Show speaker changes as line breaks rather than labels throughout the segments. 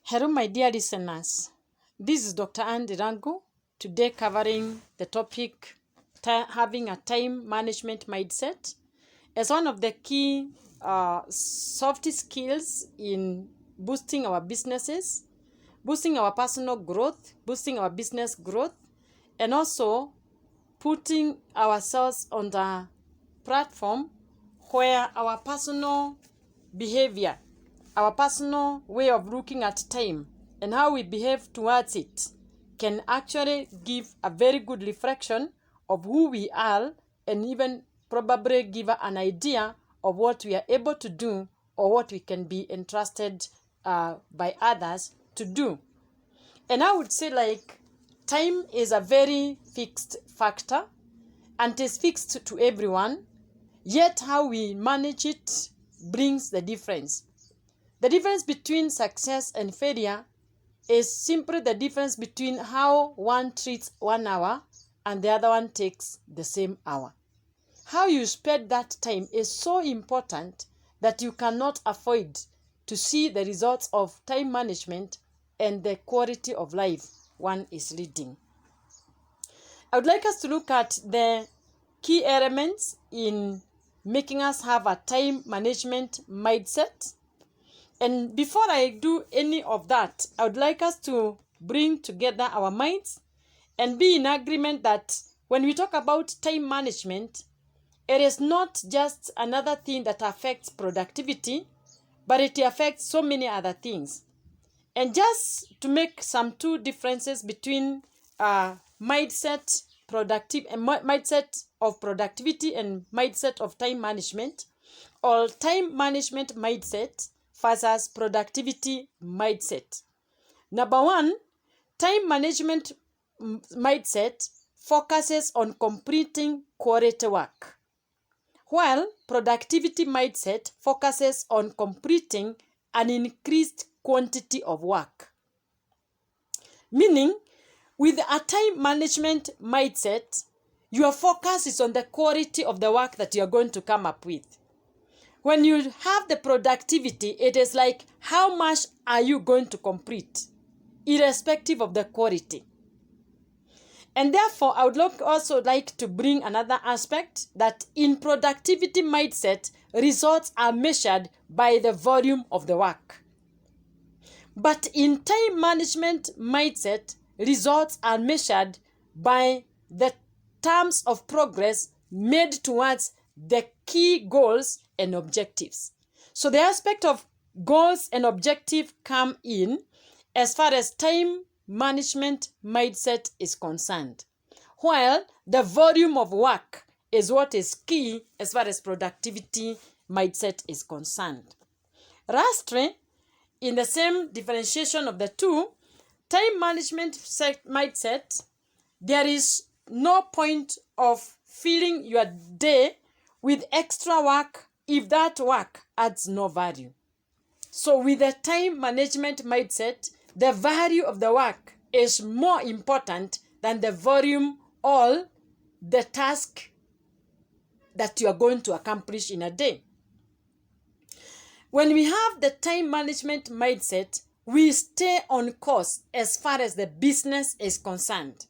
Hello, my dear listeners. This is Dr. Andy Rangu, today covering the topic having a time management mindset as one of the key soft skills in boosting our businesses, boosting our personal growth, boosting our business growth, and also putting ourselves on the platform where our personal behavior, our personal way of looking at time and how we behave towards it can actually give a very good reflection of who we are and even probably give an idea of what we are able to do or what we can be entrusted by others to do. And I would say time is a very fixed factor and is fixed to everyone, yet how we manage it brings the difference. The difference between success and failure is simply the difference between how one treats 1 hour and the other one takes the same hour. How you spend that time is so important that you cannot afford to see the results of time management and the quality of life one is leading. I would like us to look at the key elements in making us have a time management mindset. And before I do any of that, I would like us to bring together our minds and be in agreement that when we talk about time management, it is not just another thing that affects productivity, but it affects so many other things. And just to make some two differences between mindset of productivity and mindset of time management, or time management mindset versus productivity mindset. Number one, time management mindset focuses on completing quality work, while productivity mindset focuses on completing an increased quantity of work. Meaning, with a time management mindset, your focus is on the quality of the work that you're going to come up with. When you have the productivity, it is like how much are you going to complete, irrespective of the quality. And therefore, I would also like to bring another aspect that in productivity mindset, results are measured by the volume of the work. But in time management mindset, results are measured by the terms of progress made towards the key goals and objectives. So the aspect of goals and objective come in as far as time management mindset is concerned, while the volume of work is what is key as far as productivity mindset is concerned. Lastly, in the same differentiation of the two, time management mindset, there is no point of filling your day with extra work if that work adds no value. So with the time management mindset, the value of the work is more important than the volume or the task that you are going to accomplish in a day. When we have the time management mindset, we stay on course as far as the business is concerned.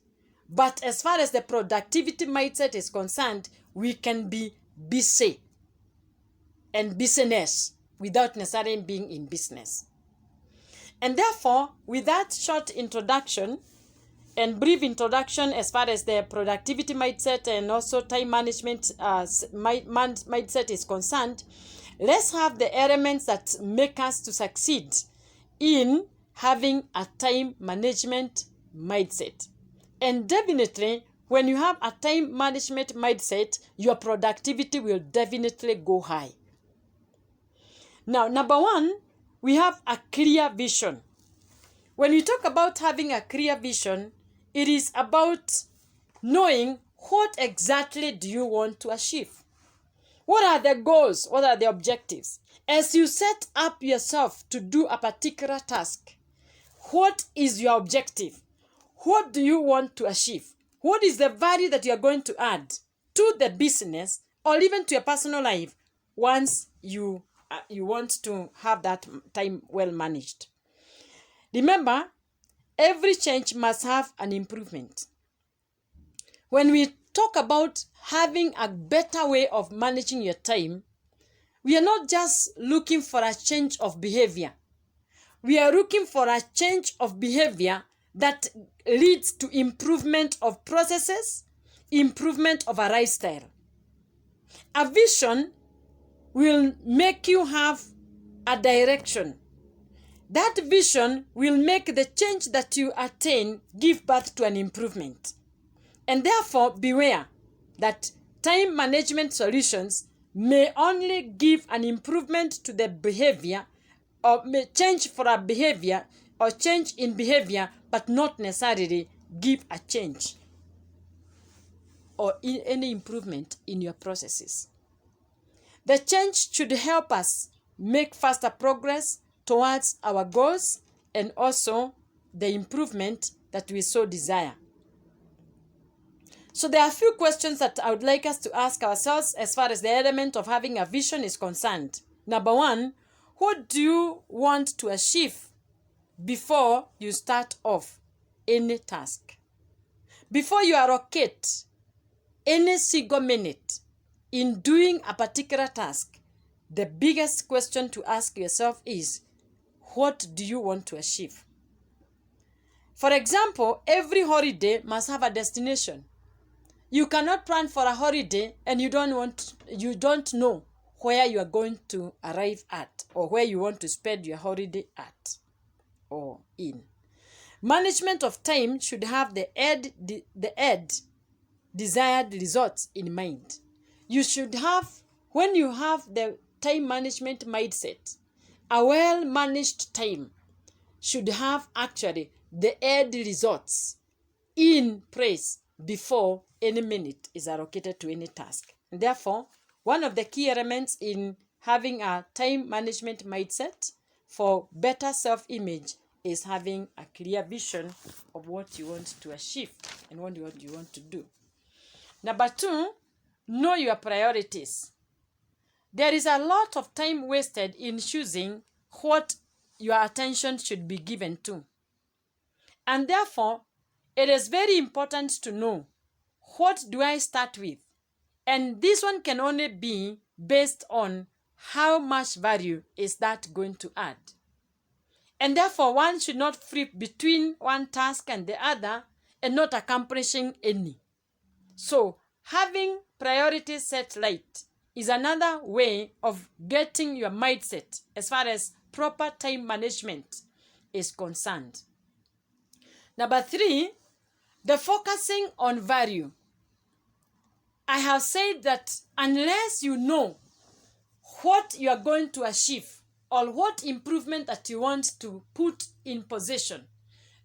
But as far as the productivity mindset is concerned, we can be busy and business without necessarily being in business. And therefore, with that short introduction and brief introduction as far as the productivity mindset and also time management mindset is concerned, let's have the elements that make us to succeed in having a time management mindset. And definitely, when you have a time management mindset, your productivity will definitely go high. Now, number one, we have a clear vision. When you talk about having a clear vision, it is about knowing what exactly do you want to achieve. What are the goals? What are the objectives? As you set up yourself to do a particular task, what is your objective? What do you want to achieve? What is the value that you are going to add to the business or even to your personal life once you want to have that time well managed? Remember, every change must have an improvement. When we talk about having a better way of managing your time, we are not just looking for a change of behavior. We are looking for a change of behavior that leads to improvement of processes, improvement of a lifestyle. A vision will make you have a direction. That vision will make the change that you attain give birth to an improvement. And therefore, beware that time management solutions may only give an improvement to the behavior, or may change for a behavior or change in behavior, but not necessarily give a change or any improvement in your processes. The change should help us make faster progress towards our goals and also the improvement that we so desire. So there are a few questions that I would like us to ask ourselves as far as the element of having a vision is concerned. Number one, what do you want to achieve before you start off any task? Before you allocate any single minute in doing a particular task, the biggest question to ask yourself is, what do you want to achieve? For example, every holiday must have a destination. You cannot plan for a holiday and you don't know where you are going to arrive at or where you want to spend your holiday at or in. Management of time should have the desired results in mind. You should have, when you have the time management mindset, a well-managed time should have actually the end results in place before any minute is allocated to any task. And therefore, one of the key elements in having a time management mindset for better self-image is having a clear vision of what you want to achieve and what you want to do. Number two, know your priorities. There is a lot of time wasted in choosing what your attention should be given to. And therefore, it is very important to know, what do I start with? And this one can only be based on how much value is that going to add. And therefore, one should not flip between one task and the other and not accomplishing any. So, having priorities set right is another way of getting your mindset as far as proper time management is concerned. Number three, the focusing on value. I have said that unless you know what you are going to achieve or what improvement that you want to put in possession,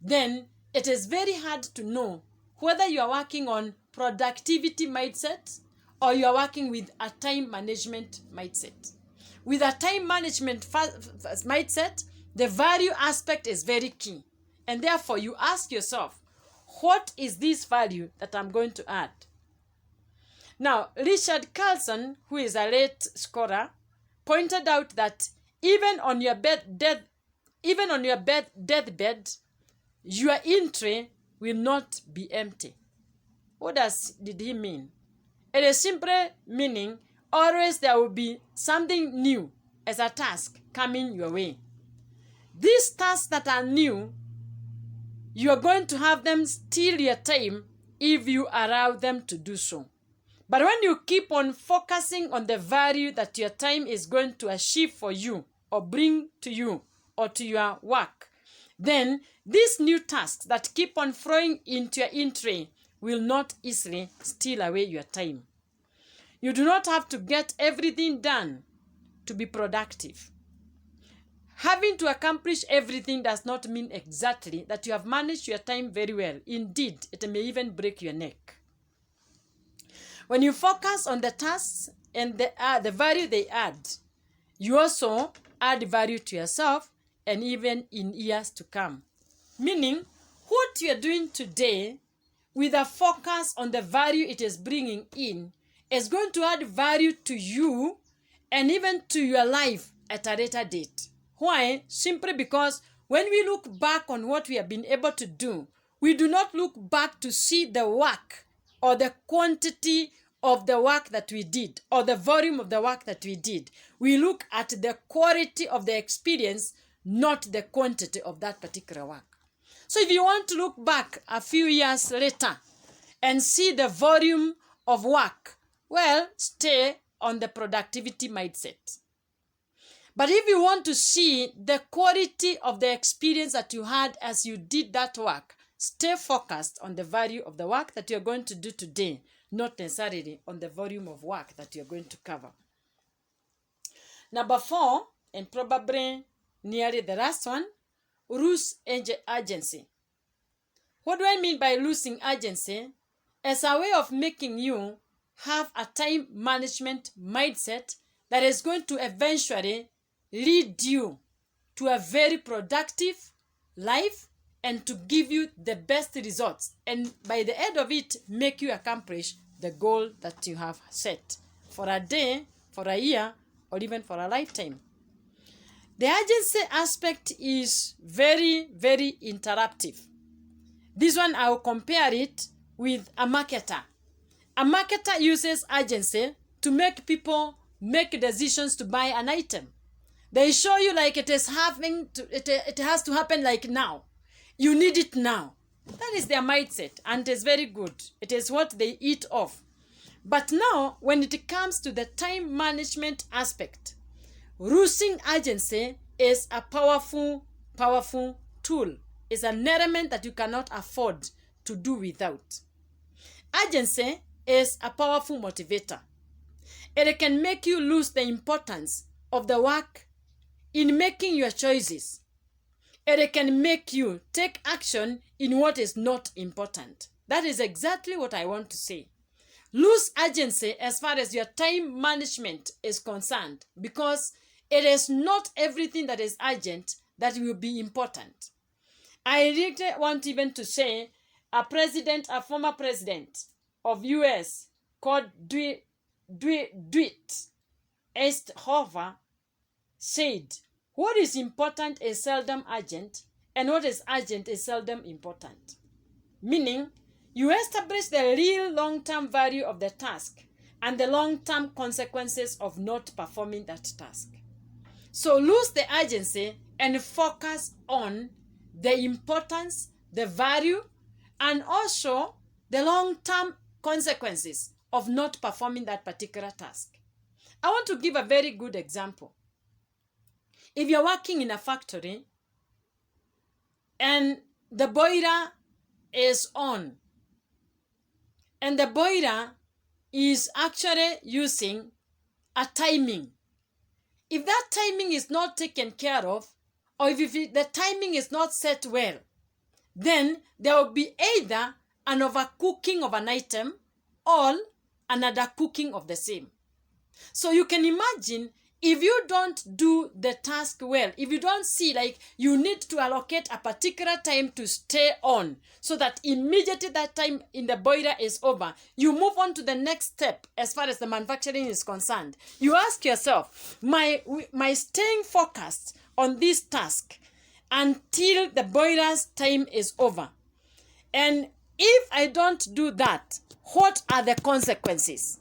then it is very hard to know whether you are working on productivity mindset or you are working with a time management mindset. With a time management mindset, the value aspect is very key. And therefore, you ask yourself, what is this value that I'm going to add? Now, Richard Carlson, who is a late scholar, pointed out that even on your deathbed, your entry will not be empty. What did he mean? It is simply meaning always there will be something new as a task coming your way. These tasks that are new, you are going to have them steal your time if you allow them to do so. But when you keep on focusing on the value that your time is going to achieve for you or bring to you or to your work, then these new tasks that keep on flowing into your entry will not easily steal away your time. You do not have to get everything done to be productive. Having to accomplish everything does not mean exactly that you have managed your time very well. Indeed, it may even break your neck. When you focus on the tasks and the value they add, you also add value to yourself and even in years to come. Meaning, what you are doing today with a focus on the value it is bringing in is going to add value to you and even to your life at a later date. Why? Simply because When we look back on what we have been able to do, we do not look back to see the work or the quantity of the work that we did or the volume of the work that we did. We look at the quality of the experience, not the quantity of that particular work. So if you want to look back a few years later and see the volume of work, well, stay on the productivity mindset. But if you want to see the quality of the experience that you had as you did that work, stay focused on the value of the work that you're going to do today, not necessarily on the volume of work that you're going to cover. Number 4, and probably nearly the last one, lose urgency. What do I mean by losing urgency? As a way of making you have a time management mindset that is going to eventually lead you to a very productive life and to give you the best results, and by the end of it, make you accomplish the goal that you have set for a day, for a year, or even for a lifetime. The urgency aspect is very, very interruptive. This one, I will compare it with a marketer. A marketer uses urgency to make people make decisions to buy an item. They show you like it has to happen like now. You need it now. That is their mindset, and it is very good. It is what they eat off. But now, when it comes to the time management aspect, losing urgency is a powerful tool. It's an element that you cannot afford to do without. Urgency is a powerful motivator. It can make you lose the importance of the work in making your choices. It can make you take action in what is not important. That is exactly what I want to say. Lose urgency as far as your time management is concerned, because it is not everything that is urgent that will be important. I really want even to say a former president of US called Dwight Eisenhower said, what is important is seldom urgent, and what is urgent is seldom important. Meaning, you establish the real long-term value of the task and the long-term consequences of not performing that task. So lose the urgency and focus on the importance, the value, and also the long-term consequences of not performing that particular task. I want to give a very good example. If you're working in a factory and the boiler is on, and the boiler is actually using a timing, if that timing is not taken care of, or if the timing is not set well, then there will be either an overcooking of an item or another cooking of the same. So you can imagine, if you don't do the task well, if you don't see like you need to allocate a particular time to stay on, so that immediately that time in the boiler is over, you move on to the next step as far as the manufacturing is concerned. You ask yourself, my staying focused on this task until the boiler's time is over, and if I don't do that, what are the consequences?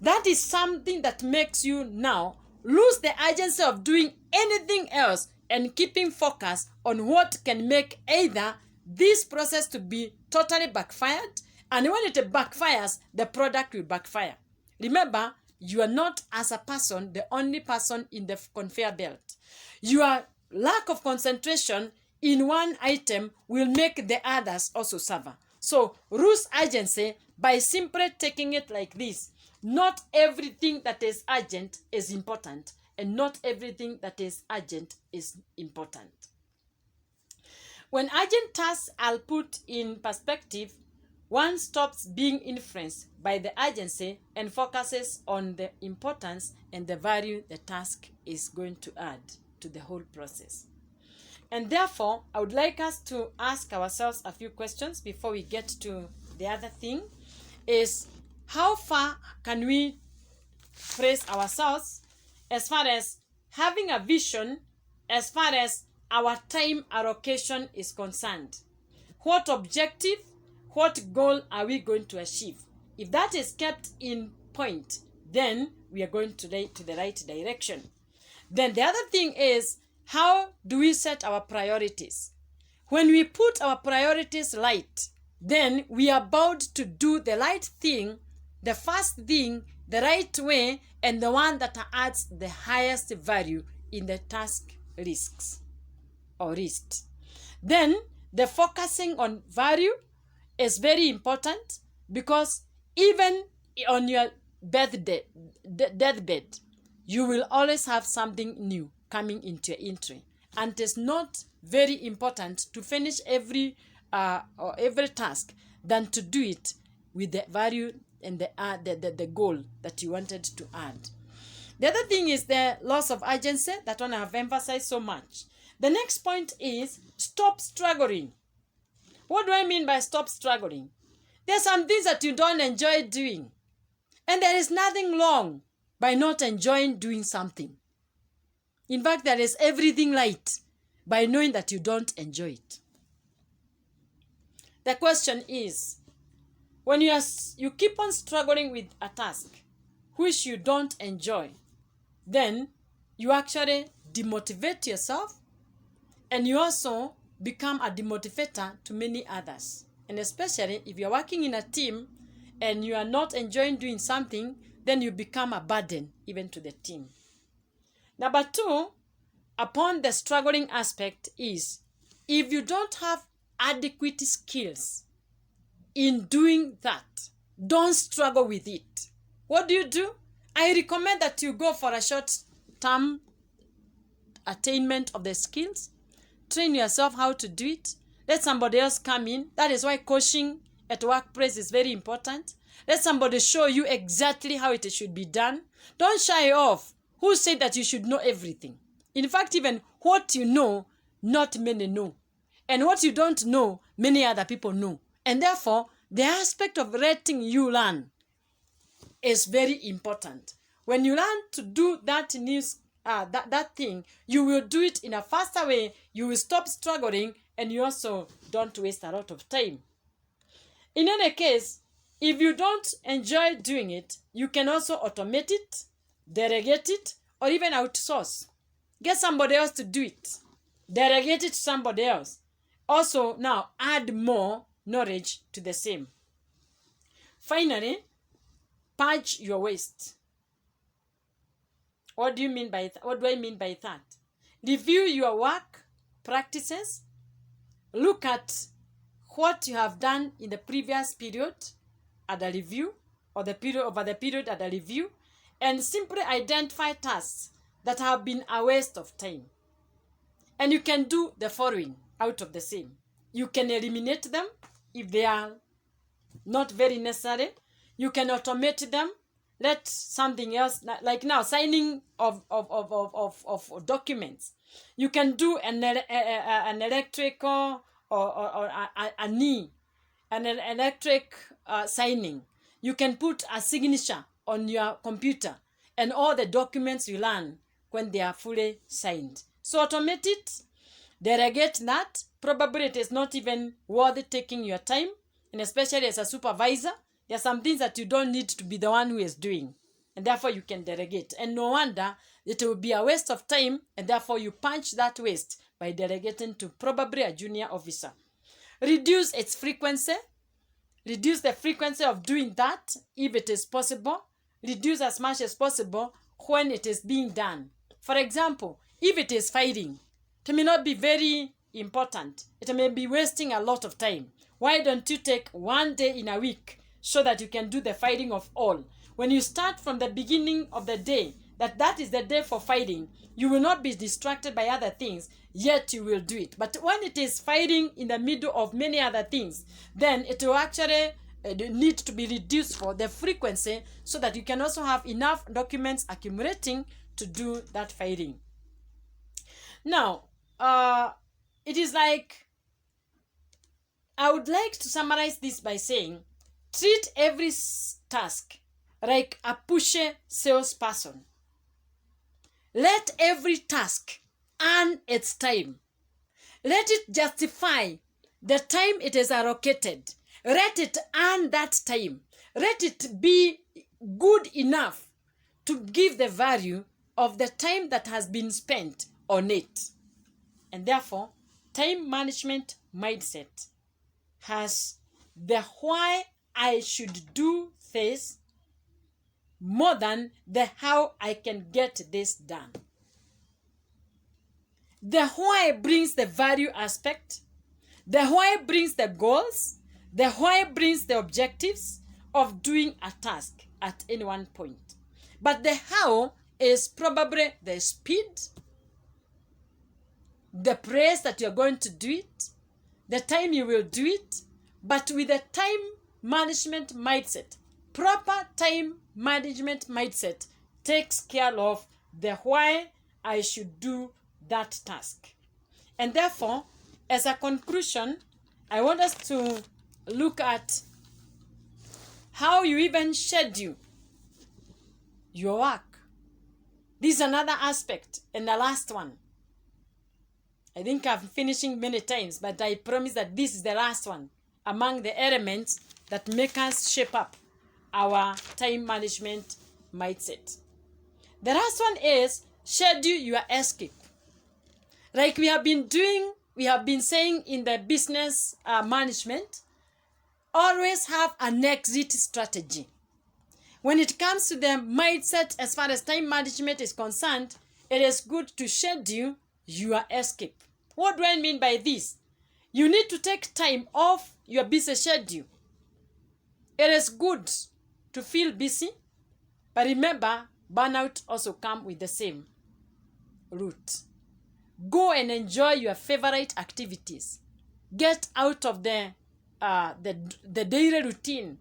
That is something that makes you now lose the urgency of doing anything else and keeping focus on what can make either this process to be totally backfired, and when it backfires, the product will backfire. Remember, you are not, as a person, the only person in the conveyor belt. Your lack of concentration in one item will make the others also suffer. So lose urgency by simply taking it like this. Not everything that is urgent is important, and not everything that is urgent is important. When urgent tasks are put in perspective, one stops being influenced by the urgency and focuses on the importance and the value the task is going to add to the whole process. And therefore, I would like us to ask ourselves a few questions before we get to the other thing, is how far can we praise ourselves as far as having a vision, as far as our time allocation is concerned. What objective, what goal are we going to achieve? If that is kept in point, then we are going to the right direction. Then the other thing is, how do we set our priorities? When we put our priorities right, then we are bound to do the right thing, the first thing, the right way, and the one that adds the highest value in the task risks or list. Then the focusing on value is very important, because even on your deathbed, you will always have something new coming into your entry. And it is not very important to finish every task than to do it with the value and the goal that you wanted to add. The other thing is the loss of urgency. That one I have emphasized so much. The next point is stop struggling. What do I mean by stop struggling? There are some things that you don't enjoy doing. And there is nothing wrong by not enjoying doing something. In fact, there is everything right by knowing that you don't enjoy it. The question is, when you keep on struggling with a task which you don't enjoy, then you actually demotivate yourself, and you also become a demotivator to many others. And especially if you're working in a team and you are not enjoying doing something, then you become a burden even to the team. Number 2, upon the struggling aspect is, if you don't have adequate skills in doing that, don't struggle with it. What do? I recommend that you go for a short-term attainment of the skills. Train yourself how to do it. Let somebody else come in. That is why coaching at workplace is very important. Let somebody show you exactly how it should be done. Don't shy off. Who said that you should know everything? In fact, even what you know, not many know. And what you don't know, many other people know. And therefore, the aspect of letting you learn is very important. When you learn to do that that thing, you will do it in a faster way. You will stop struggling, and you also don't waste a lot of time. In any case, if you don't enjoy doing it, you can also automate it, delegate it, or even outsource. Get somebody else to do it. Delegate it to somebody else. Also, now add more knowledge to the same. Finally, purge your waste. What do I mean by that? Review your work practices. Look at what you have done in the previous period at a review, or the period over the period at a review, and simply identify tasks that have been a waste of time. And you can do the following out of the same. You can eliminate them if they are not very necessary. You can automate them. Let something else, like now, signing of documents. You can do an electrical or an electric signing. You can put a signature on your computer, and all the documents you learn when they are fully signed. So automate it, delegate that. Probably it is not even worth taking your time, and especially as a supervisor, there are some things that you don't need to be the one who is doing, and therefore you can delegate. And no wonder it will be a waste of time, and therefore you punch that waste by delegating to probably a junior officer. Reduce its frequency. Reduce the frequency of doing that if it is possible. Reduce as much as possible when it is being done. For example, if it is filing, it may not be very important. It may be wasting a lot of time. Why don't you take one day in a week so that you can do the filing of all? When you start from the beginning of the day, that is the day for filing, you will not be distracted by other things, yet you will do it. But when it is filing in the middle of many other things, then it will actually need to be reduced for the frequency, so that you can also have enough documents accumulating to do that filing. Now, it is like, I would like to summarize this by saying, treat every task like a pushy salesperson. Let every task earn its time. Let it justify the time it is allocated. Let it earn that time. Let it be good enough to give the value of the time that has been spent on it. And therefore, time management mindset has the why I should do this more than the how I can get this done. The why brings the value aspect. The why brings the goals. The why brings the objectives of doing a task at any one point. But the how is probably the speed, the place that you're going to do it, the time you will do it, but with a time management mindset. Proper time management mindset takes care of the why I should do that task. And therefore, as a conclusion, I want us to look at how you even schedule your work. This is another aspect, and the last one. I think I'm finishing many times, but I promise that this is the last one among the elements that make us shape up our time management mindset. The last one is schedule your escape. Like we have been saying in the business management, always have an exit strategy. When it comes to the mindset as far as time management is concerned, it is good to schedule your escape. What do I mean by this? You need to take time off your busy schedule. It is good to feel busy, but remember, burnout also comes with the same route. Go and enjoy your favorite activities. Get out of the daily routine.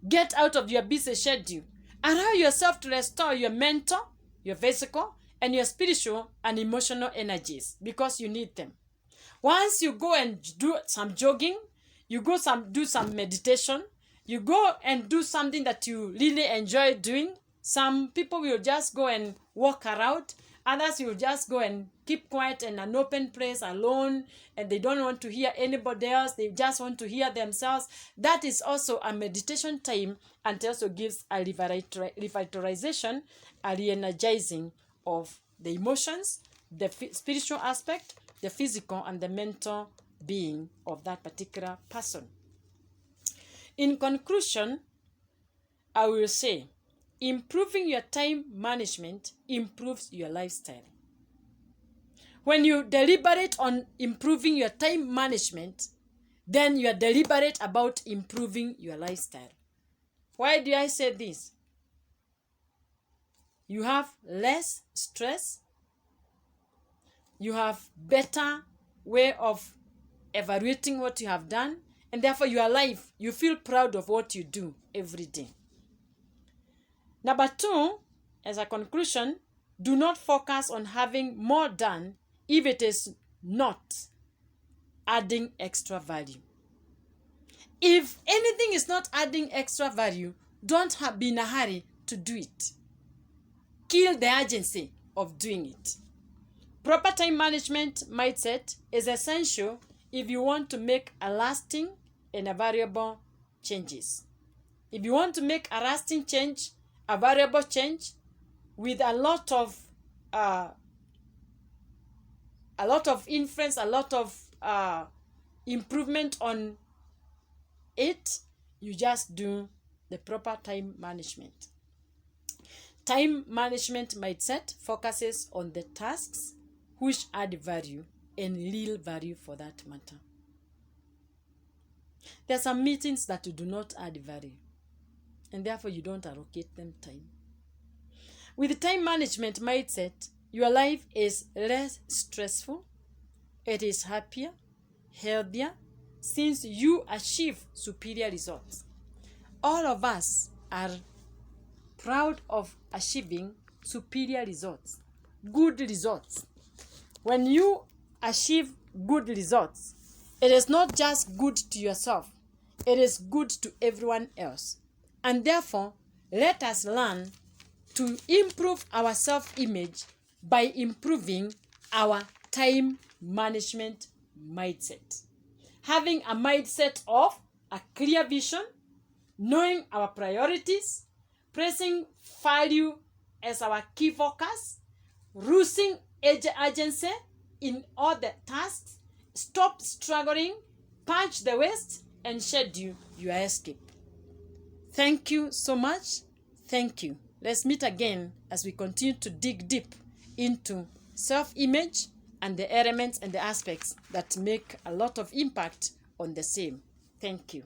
Get out of your busy schedule. Allow yourself to restore your mental, your physical, and your spiritual and emotional energies because you need them. Once you go and do some jogging, you go do some meditation, you go and do something that you really enjoy doing. Some people will just go and walk around. Others will just go and keep quiet in an open place alone, and they don't want to hear anybody else. They just want to hear themselves. That is also a meditation time, and it also gives a revitalization, a re-energizing of the emotions, the spiritual aspect, the physical, and the mental being of that particular person. In conclusion, I will say, improving your time management improves your lifestyle. When you deliberate on improving your time management, then you are deliberate about improving your lifestyle. Why do I say this? You have less stress. You have better way of evaluating what you have done, and therefore your life, you feel proud of what you do every day. Number 2, as a conclusion, do not focus on having more done if it is not adding extra value. If anything is not adding extra value, don't be in a hurry to do it. Kill the urgency of doing it. Proper time management mindset is essential if you want to make a lasting and a variable changes. If you want to make a lasting change, a variable change with a lot of influence, a lot of improvement on it, you just do the proper time management. Time management mindset focuses on the tasks which add value and real value for that matter. There are some meetings that do not add value, and therefore you don't allocate them time. With time management mindset, your life is less stressful, it is happier, healthier, since you achieve superior results. All of us are proud of achieving superior results, good results. When you achieve good results, it is not just good to yourself, it is good to everyone else. And therefore, let us learn to improve our self-image by improving our time management mindset. Having a mindset of a clear vision, knowing our priorities, placing value as our key focus, losing urgency in all the tasks, stop struggling, punch the waste, and schedule your escape. Thank you so much. Thank you. Let's meet again as we continue to dig deep into self-image and the elements and the aspects that make a lot of impact on the same. Thank you.